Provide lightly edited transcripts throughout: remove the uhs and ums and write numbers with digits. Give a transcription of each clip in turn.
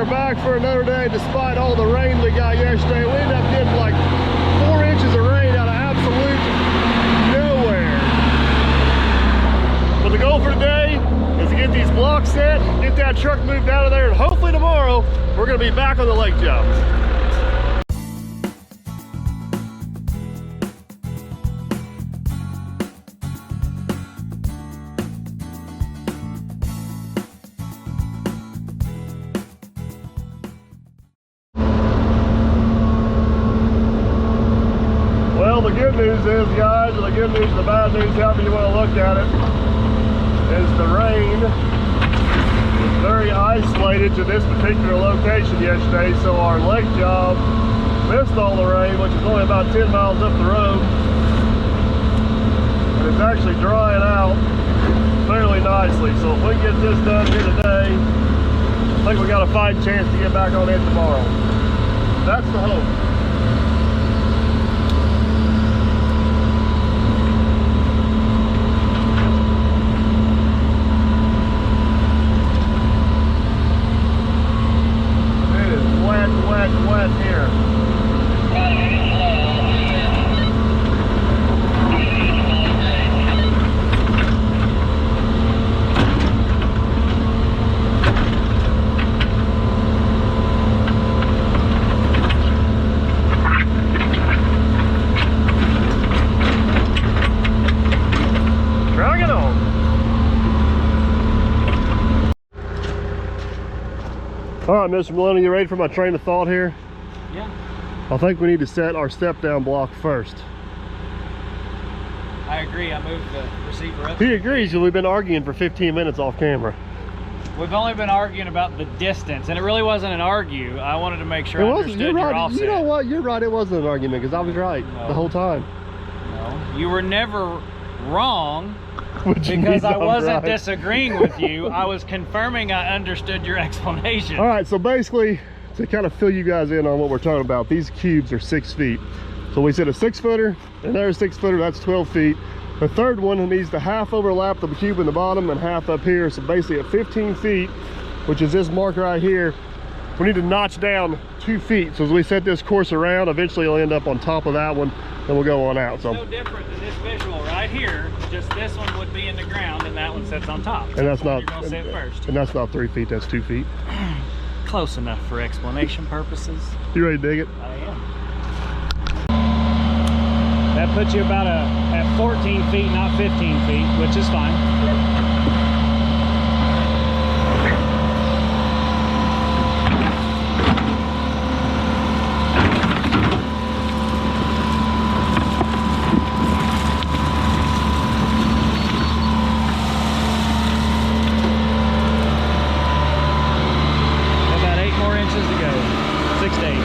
are back for another day despite all the rain we got yesterday. We ended up getting like 4 inches of rain out of absolute nowhere. But the goal for today is to get these blocks set, get that truck moved out of there, and hopefully tomorrow we're going to be back on the lake job. Well, the good news is, guys, or the good news and the bad news, however you want to look at it, is the rain is very isolated to this particular location yesterday, so our lake job missed all the rain, which is only about 10 miles up the road. And it's actually drying out fairly nicely, so if we get this done here today, I think we got a fighting chance to get back on it tomorrow. That's the hope. Wet here. Drag it on. All right, Mr. Maloney, you ready for my train of thought here? Yeah. I think we need to set our step down block first. I agree. I moved the receiver up. He agrees, because we've been arguing for 15 minutes off camera. We've only been arguing about the distance, and it really wasn't an argue. I wanted to make sure I understood You're your right. offset. You know what? You're right. It wasn't an argument, because I was right the whole time. No, you were never wrong. Because I wasn't disagreeing with you. I was confirming I understood your explanation. All right, so basically, to kind of fill you guys in on what we're talking about, these cubes are 6 feet. So we said a 6-footer, and there's a 6-footer, that's 12 feet. The third one needs to half overlap the cube in the bottom and half up here. So basically at 15 feet, which is this mark right here, we need to notch down 2 feet. So as we set this course around, eventually it'll end up on top of that one, and we'll go on out. It's no different than this visual right here. Just this one would be in the ground, and that one sits on top. And that's not. You're gonna sit first. And that's not 3 feet. That's 2 feet. Close enough for explanation purposes. You ready to dig it? I am. That puts you about at 14 feet, not 15 feet, which is fine. About 8 more inches to go. 6 to 8.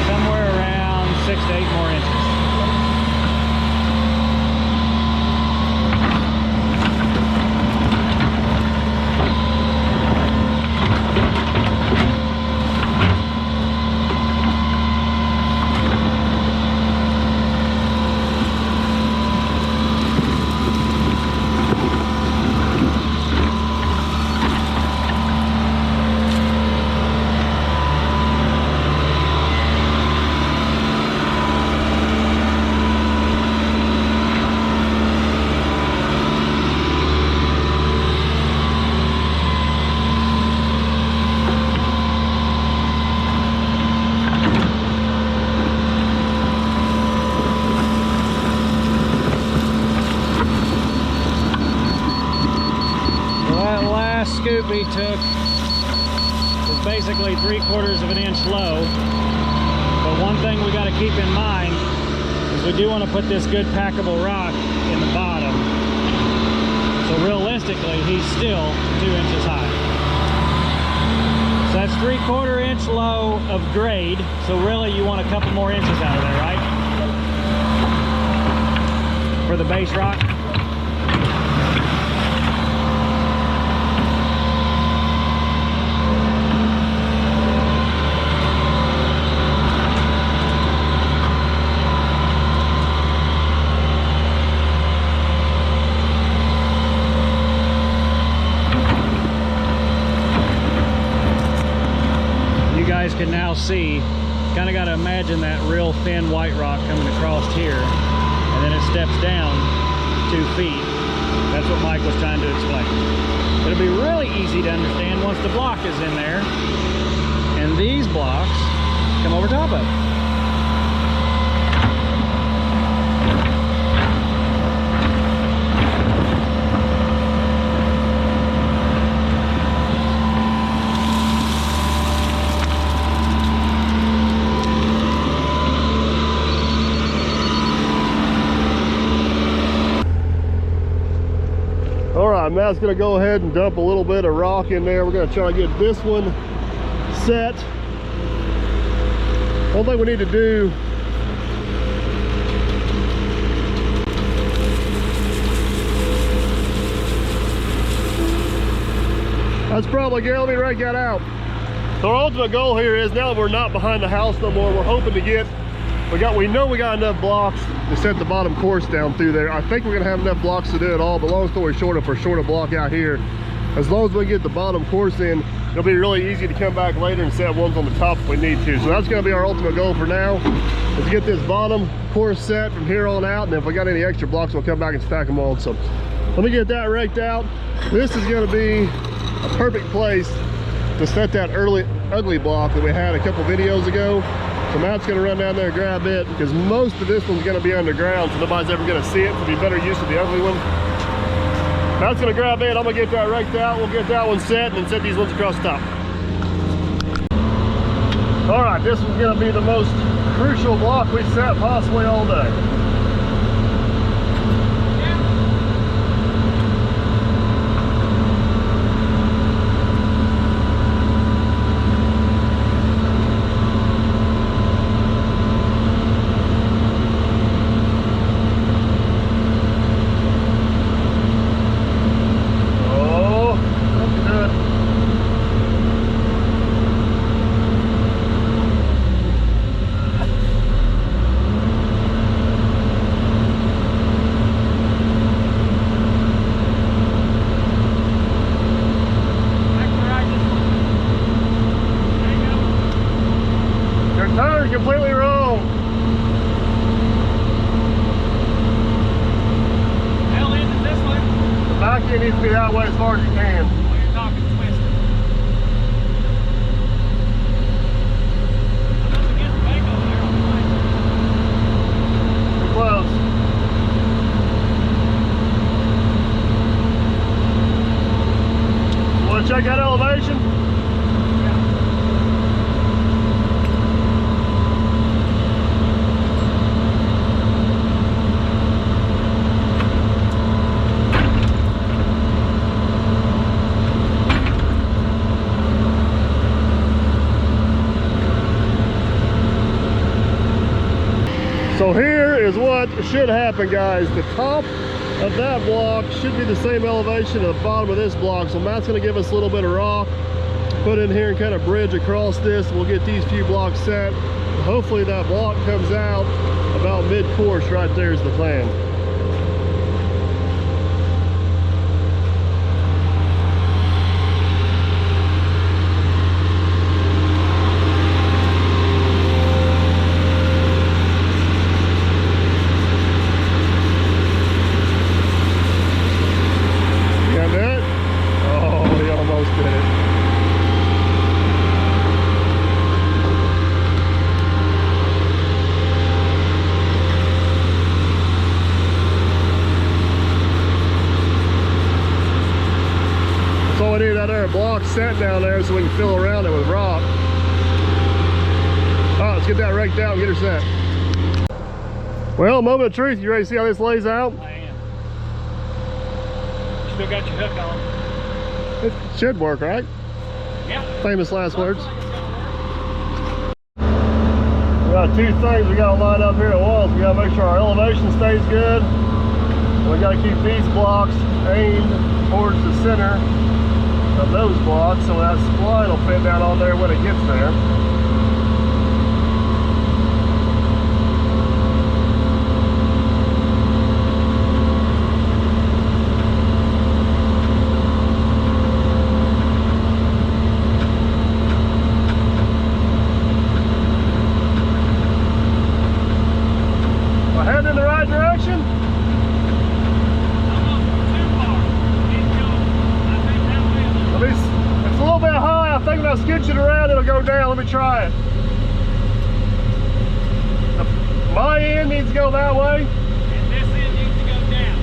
Somewhere around 6 to 8 more inches. Scoop we took was basically 3/4 of an inch low. But one thing we got to keep in mind is we do want to put this good packable rock in the bottom. So realistically, he's still 2 inches high. So that's 3/4 inch low of grade. So really you want a couple more inches out of there, right? For the base rock. can now see, kind of got to imagine that real thin white rock coming across here, and then it steps down 2 feet. That's what Mike was trying to explain. It'll be really easy to understand once the block is in there, and these blocks come over top of it. Matt's gonna go ahead and dump a little bit of rock in there. We're gonna try to get this one set. One thing we need to do that's probably good. Let me rake that out. So our ultimate goal here is, now that we're not behind the house no more, we're hoping to get, we know we got enough blocks to set the bottom course down through there. I think we're gonna have enough blocks to do it all, but long story short, if we're short a block out here, as long as we get the bottom course in, it'll be really easy to come back later and set ones on the top if we need to. So that's gonna be our ultimate goal for now, is to get this bottom course set from here on out, and if we got any extra blocks, we'll come back and stack them on. So let me get that raked out. This is gonna be a perfect place to set that ugly block that we had a couple videos ago. So Matt's gonna run down there and grab it, because most of this one's gonna be underground, so nobody's ever gonna see it. So be better use of the ugly one. Matt's gonna grab it, I'm gonna get that raked out, we'll get that one set, and then set these ones across the top. All right, this one's gonna be the most crucial block we set possibly all day. Completely wrong. Hell end is this way. The back end needs to be that way as far as you can. Well, you're talking twisted. I'm up against the bank over there on the right. Too close. Want to check that elevation? So here is what should happen, guys. The top of that block should be the same elevation as the bottom of this block. So Matt's gonna give us a little bit of rock, put in here and kind of bridge across this. We'll get these few blocks set. Hopefully that block comes out about mid-course. Right there is the plan. Block set down there so we can fill around it with rock. All right, let's get that raked out and get her set. Well, moment of truth. You ready to see how this lays out? I am. You still got your hook on? It should work, right? Yeah. Famous last words. Like it's gonna work. We got two things we got to line up here at once. We got to make sure our elevation stays good. And we got to keep these blocks aimed towards the center of those blocks, so that spline will fit down on there when it gets there. down. Let me try it. My end needs to go that way. And this end needs to go down.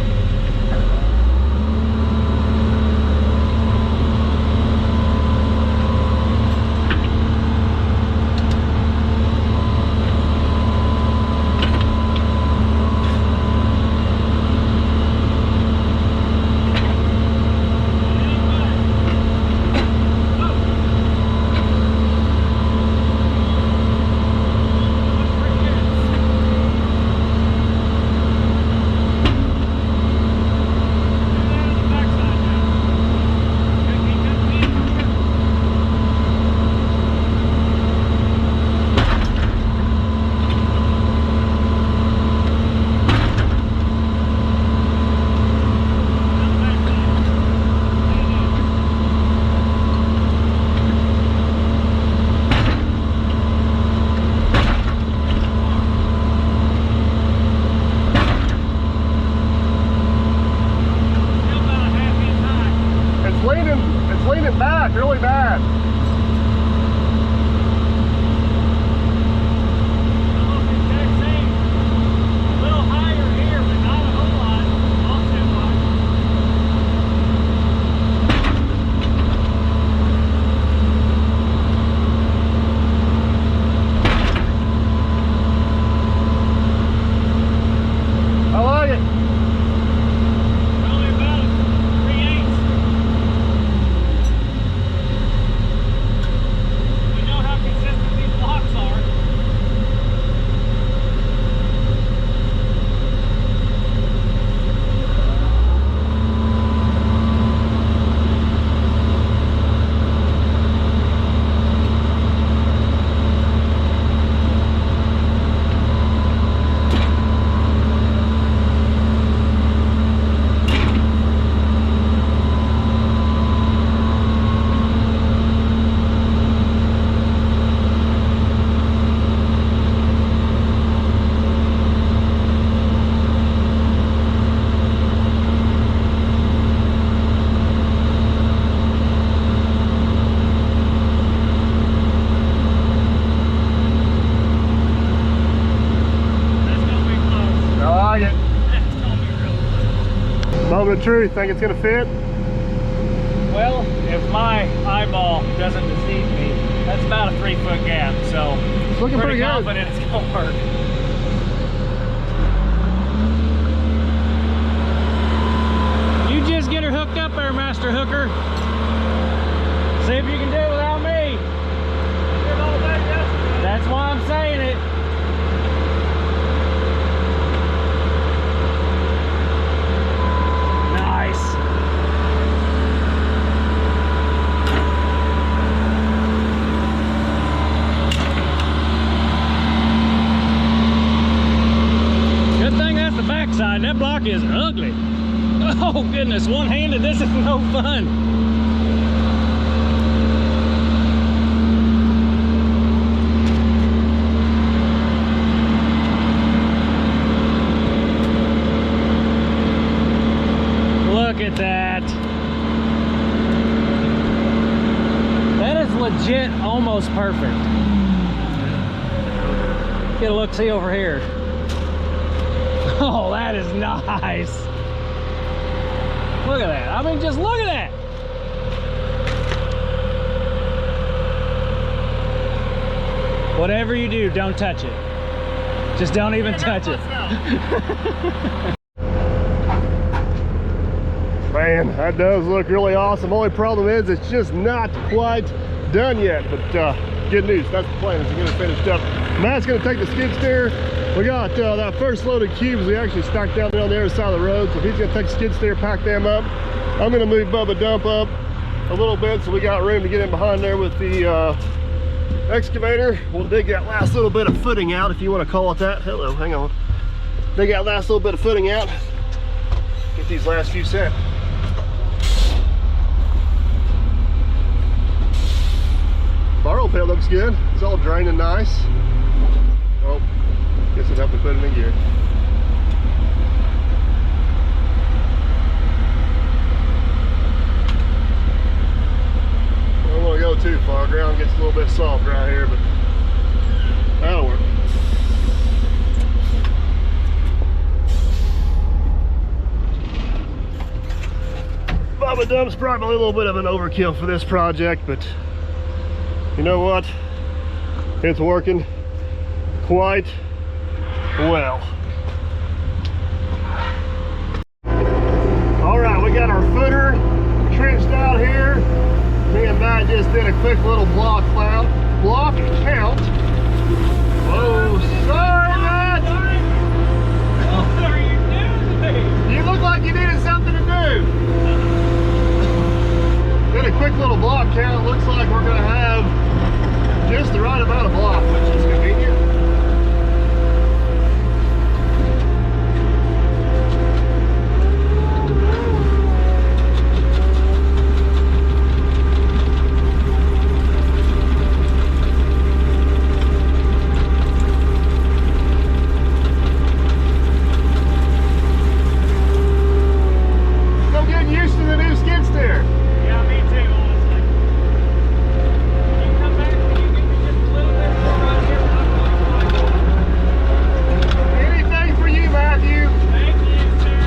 It's leaning back really bad. Almost the exact same. A little higher here, but not a whole lot. Not too much. I like it. Probably about 3/8. We know how consistent these blocks are. That's gonna be close. I like it. That's gonna be real close. Moment of truth. Think it's gonna fit? Well, if my eyeball doesn't deceive me, that's about a 3-foot gap, so It's looking pretty good. confident it's gonna work. You just get her hooked up there, Master Hooker. See if you can do it without me. That's why I'm saying it. Nice. Good thing that's the backside. That block is ugly. Oh goodness, one-handed, this is no fun. Look at that. That is legit almost perfect. Get a look-see over here. Oh, that is nice. Look at that. I mean, just look at that. Whatever you do, don't touch it. Just don't even touch it. Man, that does look really awesome. Only problem is it's just not quite done yet, but good news. That's the plan, is to get it finished up. Matt's gonna take the skid steer. We got that first load of cubes we actually stacked down there on the other side of the road, so he's gonna take the skid steer, pack them up. I'm gonna move Bubba Dump up a little bit so we got room to get in behind there with the excavator. We'll dig that last little bit of footing out, if you want to call it that. Hello, hang on. Dig that last little bit of footing out. Get these last few set. Borrow pit looks good. It's all draining nice. Oh, guess I'd have to put it in gear. I don't want to go too far. Ground gets a little bit soft right here, but that'll work. Bubba Dump's probably a little bit of an overkill for this project, but you know what? It's working quite well. All right, we got our footer trenched out here. Me and Matt just did a quick little block count. Whoa, sorry, Matt. What are you doing today? You look like you needed something to do. Did a quick little block count. Looks like we're gonna have just the right amount of block, which is convenient. Still getting used to the new skid steer. Yeah, me too, honestly. Can you come back? Can you give me just a little bit more right here? Anything for you, Matthew. Thank you, sir.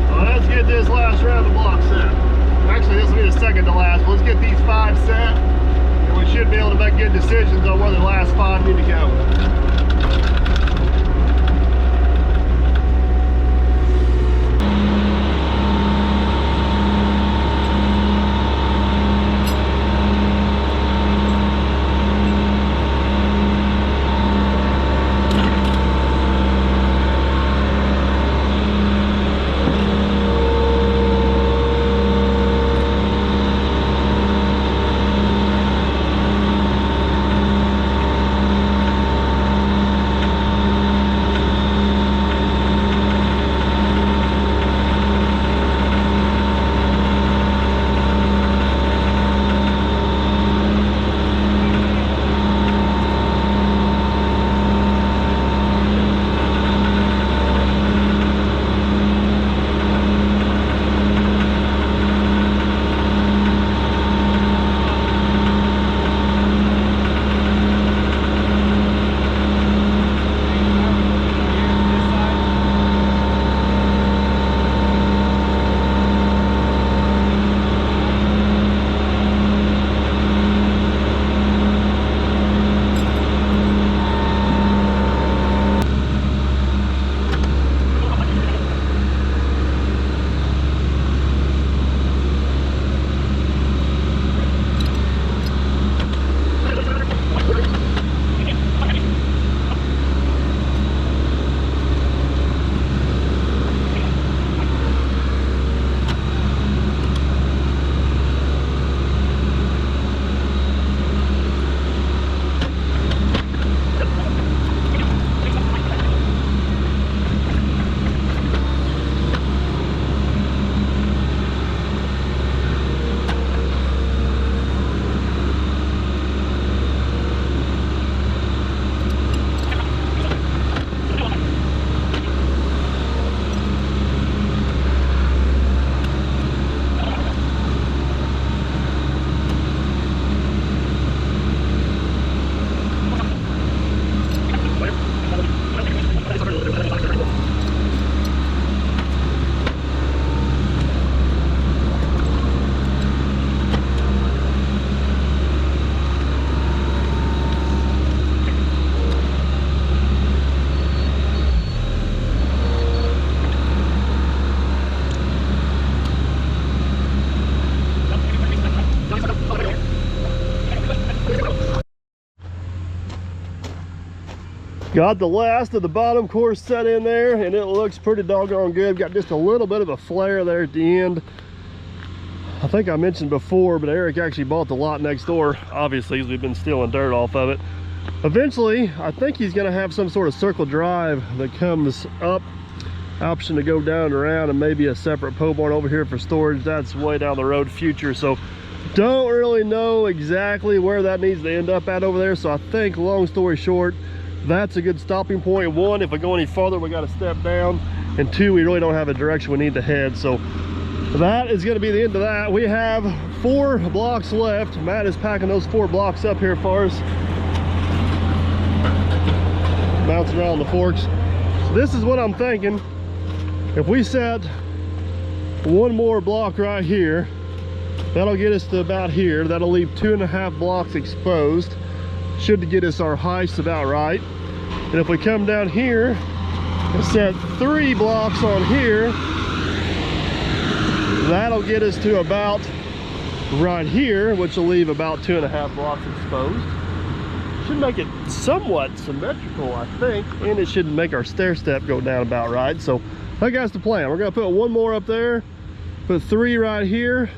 Well, let's get this last round of block set. Actually, this will be the second to last, but let's get these 5 set, and we should be able to make good decisions on where the last 5 need to go. Got the last of the bottom course set in there, and it looks pretty doggone good. Got just a little bit of a flare there at the end. I think I mentioned before, but Eric actually bought the lot next door, obviously, because we've been stealing dirt off of it. Eventually, I think he's gonna have some sort of circle drive that comes up, option to go down and around, and maybe a separate pole barn over here for storage. That's way down the road future, so don't really know exactly where that needs to end up at over there. So I think, long story short, that's a good stopping point. One, if we go any farther, we got to step down, and two, we really don't have a direction we need to head. So that is going to be the end of that. We have 4 blocks left. Matt is packing those 4 blocks up here for us, bouncing around the forks. So this is what I'm thinking. If we set 1 more block right here, that'll get us to about here. That'll leave 2.5 blocks exposed. Should get us our height about right. And if we come down here and set 3 blocks on here, that'll get us to about right here, which will leave about 2.5 blocks exposed. Should make it somewhat symmetrical, I think, and it should make our stair step go down about right. So that's the plan. We're gonna put 1 more up there, put 3 right here.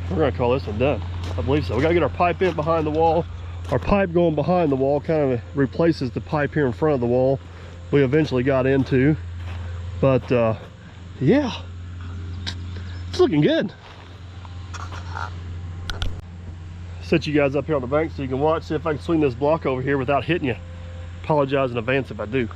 We're gonna call this one done. I believe so. We gotta get our pipe in behind the wall. Our pipe going behind the wall kind of replaces the pipe here in front of the wall we eventually got into. But yeah, it's looking good. Set you guys up here on the bank so you can watch, see if I can swing this block over here without hitting you. Apologize in advance if I do.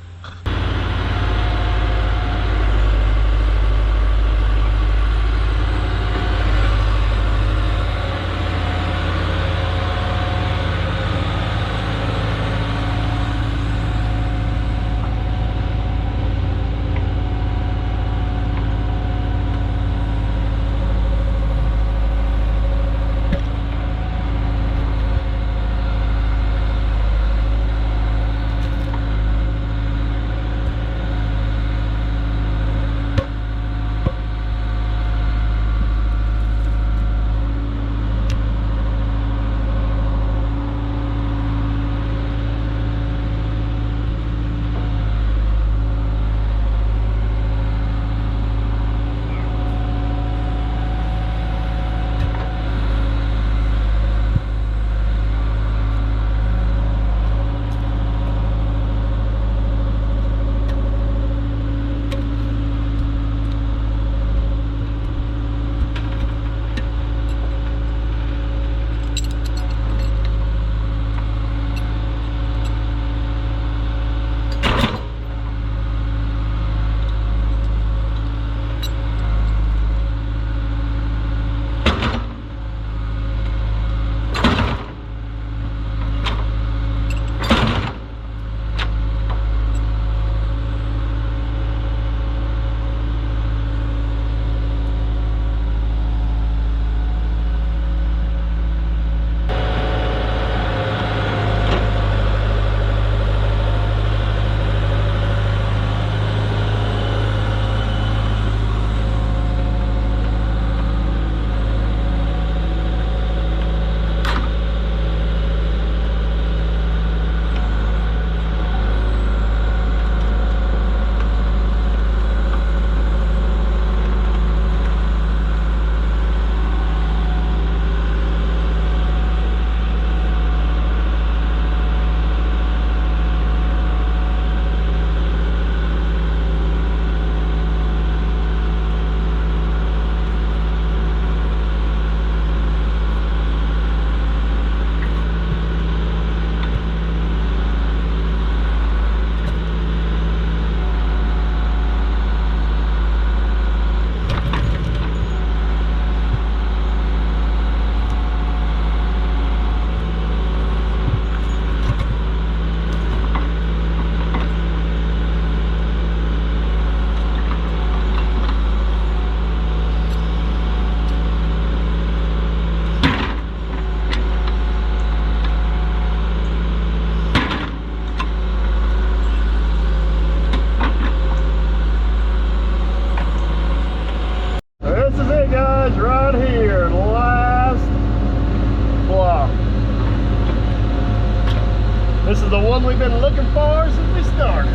This is the one we've been looking for since we started.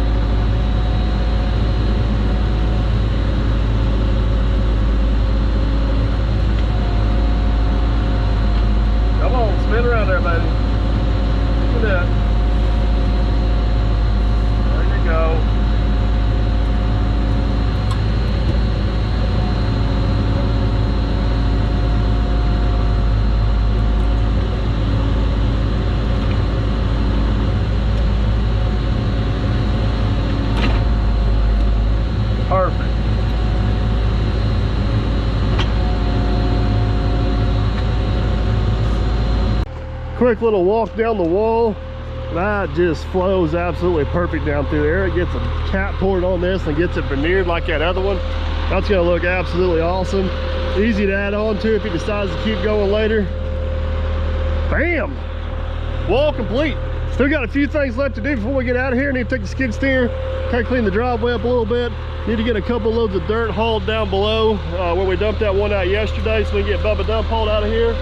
quick little walk down the wall. That just flows absolutely perfect down through there. It gets a cap poured on this and gets it veneered like that other one. That's gonna look absolutely awesome. Easy to add on to if he decides to keep going later. Bam! Wall complete. Still got a few things left to do before we get out of here. Need to take the skid steer, kind of clean the driveway up a little bit. Need to get a couple loads of dirt hauled down below where we dumped that one out yesterday, so we can get Bubba Dump hauled out of here.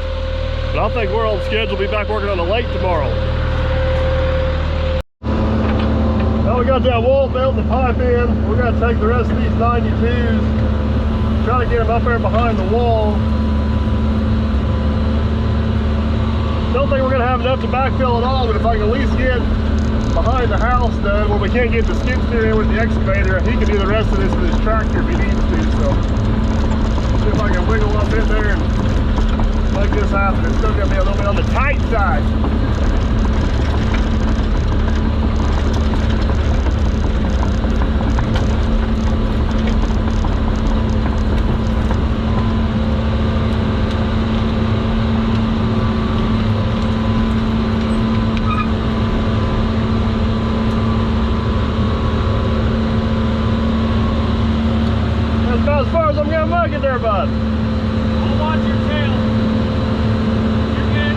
But I think we're on schedule. Be back working on the lake tomorrow. Now we got that wall built and the pipe in. We're gonna take the rest of these 92s, try to get them up there behind the wall. Don't think we're gonna have enough to backfill it all, but if I can at least get behind the house done where we can't get the skid steer in with the excavator, he can do the rest of this with his tractor if he needs to. So see if I can wiggle up in there and make this happen. It's still gonna be a little bit on the tight side. As far as I'm gonna make it there, bud. I'll watch your tail. You're good.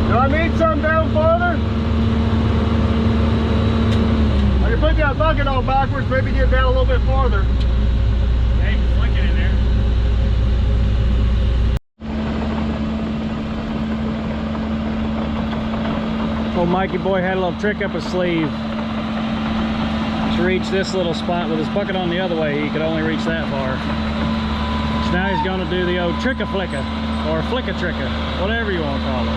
Do I need some down farther? I can put that bucket on backwards, maybe get down a little bit farther. Hey, flick it in there. Old Mikey boy had a little trick up his sleeve to reach this little spot. With his bucket on the other way, he could only reach that far. So now he's going to do the old tricka-flicka, or flicka-tricka, whatever you want to call it.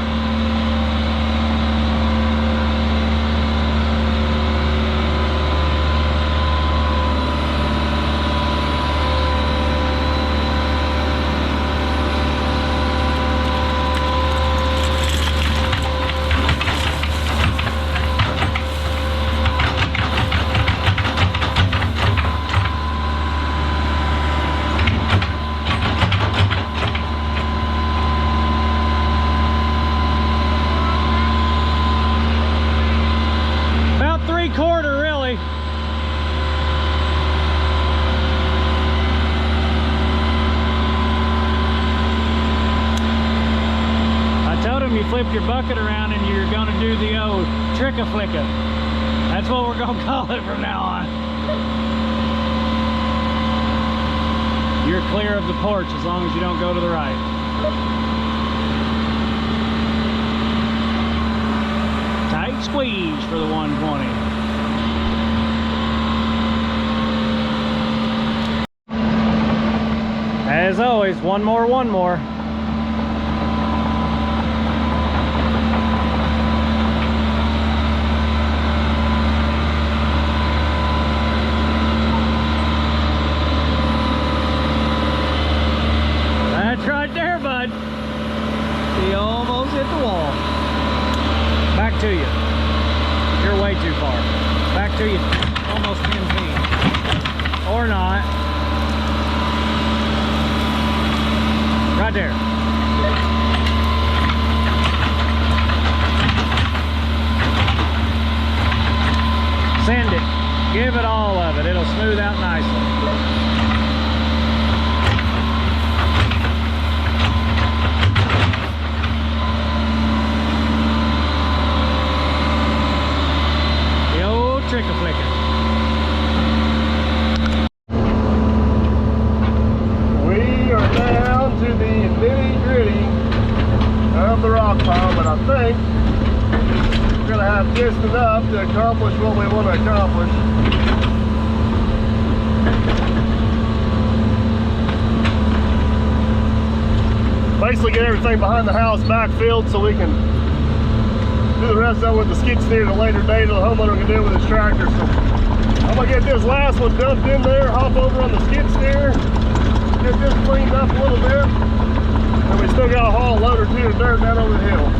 Flip your bucket around and you're going to do the old tricka-flicka. That's what we're going to call it from now on. You're clear of the porch as long as you don't go to the right. Tight squeeze for the 120. As always, one more. To you. You're way too far. Back to you. Almost 10 feet. Or not. Right there. Send it. Give it all of it. It'll smooth out nicely. Tricka-flicka. We are down to the nitty-gritty of the rock pile, but I think we're going to have just enough to accomplish what we want to accomplish. Basically get everything behind the house backfilled so we can do the rest of it with the skid steer at a later date. The homeowner can do it with his tractor. So I'm gonna get this last one dumped in there, hop over on the skid steer, get this cleaned up a little bit, and we still got a haul load or two of dirt down over the hill.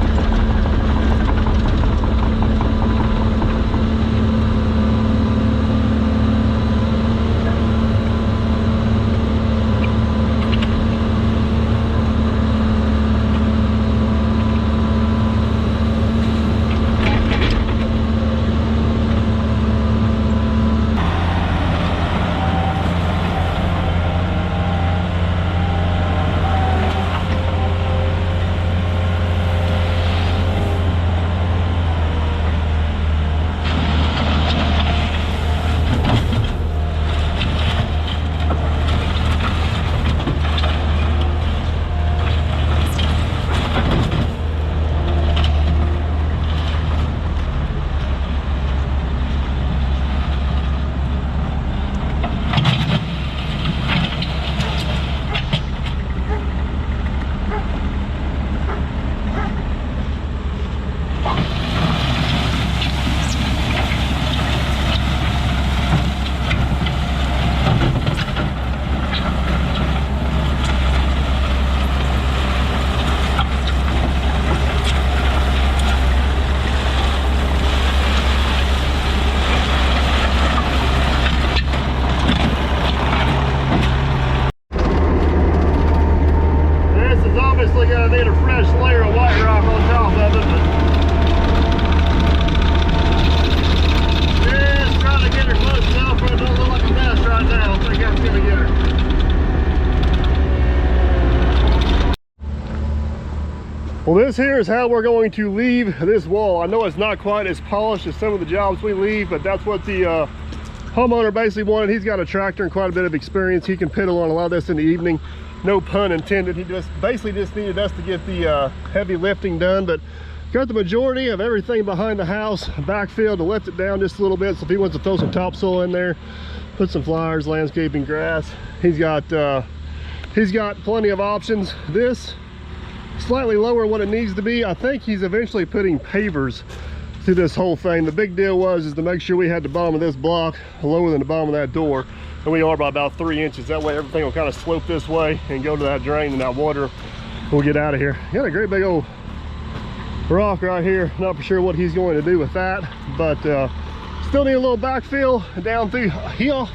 this here is how we're going to leave this wall. I know it's not quite as polished as some of the jobs we leave, but that's what the homeowner basically wanted. He's got a tractor and quite a bit of experience. He can piddle on a lot of this in the evening. No pun intended. He just basically just needed us to get the heavy lifting done, but got the majority of everything behind the house backfilled to lift it down just a little bit. So if he wants to throw some topsoil in there, put some flowers, landscaping, grass, he's got plenty of options. This slightly lower than what it needs to be. I think he's eventually putting pavers through this whole thing. The big deal was to make sure we had the bottom of this block lower than the bottom of that door, and we are by about 3 inches. That way everything will kind of slope this way and go to that drain, and that water will get out of here. Got a great big old rock right here. Not for sure what he's going to do with that, but still need a little backfill down through here,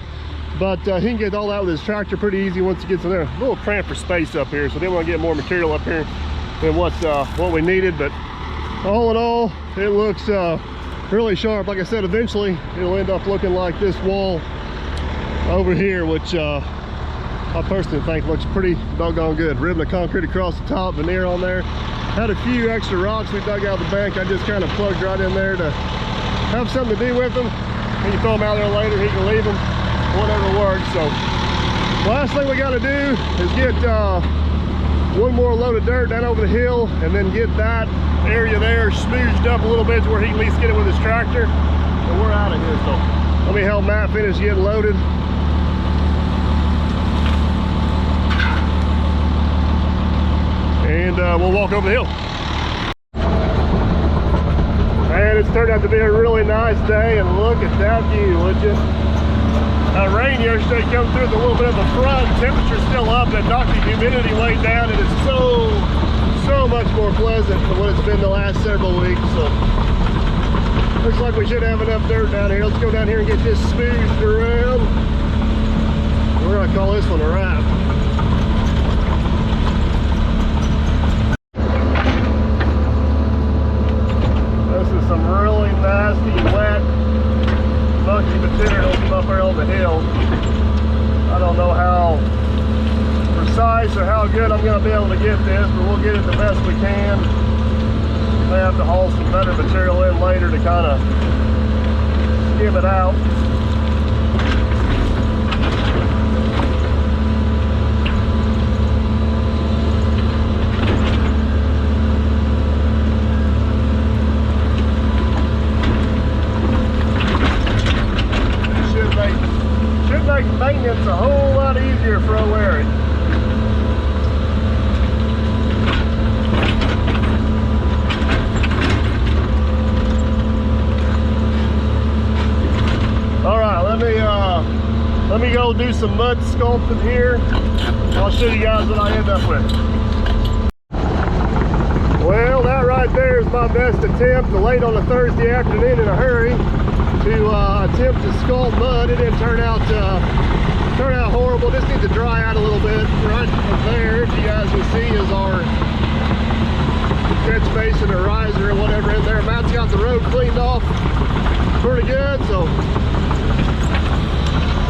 but he can get all that with his tractor pretty easy once he gets in there. A little cramped for space up here, so they want to get more material up here than what we needed. But all in all, it looks really sharp. Like I said, eventually it'll end up looking like this wall over here, which I personally think looks pretty doggone good. Ribbing the concrete across the top, veneer on there. Had a few extra rocks we dug out of the bank. I just kind of plugged right in there to have something to do with them. He can throw them out there later, he can leave them, whatever works. So last thing we got to do is get one more load of dirt down over the hill, and then get that area there smoothed up a little bit to where he can at least get it with his tractor, and we're out of here. So let me help Matt finish getting loaded. And we'll walk over the hill. And it's turned out to be a really nice day, and look at that view. It just, that rain yesterday come through with a little bit of a front. Temperature's still up, and it knocked the humidity way down, and it's so much more pleasant than what it's been the last several weeks. So looks like we should have enough dirt down here. Let's go down here and get this smoothed around. We're gonna call this one a wrap. Some really nasty, wet, mucky material up there on the hill. I don't know how precise or how good I'm going to be able to get this, but we'll get it the best we can. May have to haul some better material in later to kind of skim it out. Make maintenance a whole lot easier for old Ariat. All right, let me go do some mud sculpting here. I'll show you guys what I end up with. Well, that right there is my best attempt, late on a Thursday afternoon in a hurry, to attempt to sculpt mud. It didn't turn out horrible. Just needs to dry out a little bit. Right there, if you guys can see, is our catch basin or riser or whatever in there. Matt's got the road cleaned off pretty good, so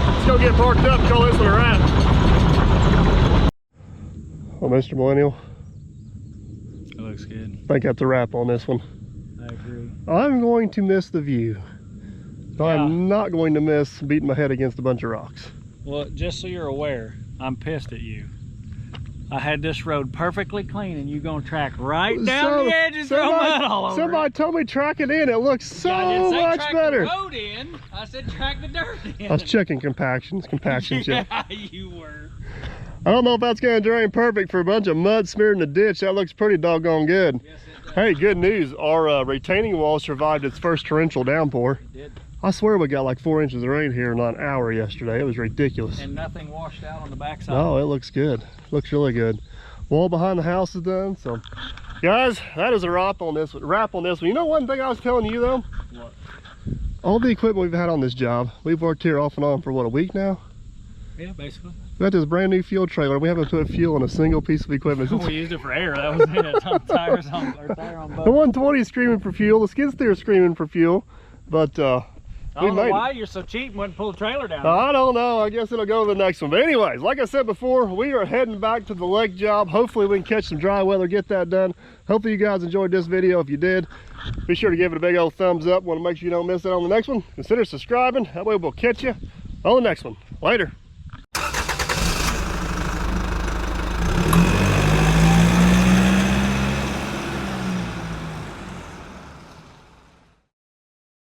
let's go get parked up and call this one a wrap. Well, Mr. Millennial, It looks good. I think that's a wrap on this one. I agree. I'm going to miss the view. Yeah. I'm not going to miss beating my head against a bunch of rocks. Well, just so you're aware, I'm pissed at you. I had this road perfectly clean, and you gonna track right down the edge and throw mud all over Somebody told me track it in. It looks so I didn't say much track better. The road in. I said track the dirt in. I was checking compactions. Yeah, you were. I don't know if that's going to drain perfect for a bunch of mud smeared in the ditch. That looks pretty doggone good. Yes, it does. Hey, good news. Our retaining wall survived its first torrential downpour. It did. I swear we got like 4 inches of rain here in an hour yesterday. It was ridiculous. And nothing washed out on the backside. No, it looks good. Looks really good. Wall behind the house is done. So, guys, that is a wrap on this one. You know one thing I was telling you though? What? All the equipment we've had on this job, we've worked here off and on for what, a week now? Yeah, basically. We got this brand new fuel trailer. We haven't put fuel in a single piece of equipment. We used it for air. That was it. Tires on, or tire on both. The 120 is screaming for fuel. The skid steer is screaming for fuel. But I I don't know why you're so cheap and wouldn't pull a trailer down. I don't know. I guess it'll go to the next one. But anyways, like I said before, we are heading back to the lake job. Hopefully we can catch some dry weather, get that done. Hopefully you guys enjoyed this video. If you did, be sure to give it a big old thumbs up. Want to make sure you don't miss it on the next one. Consider subscribing. That way we'll catch you on the next one. Later.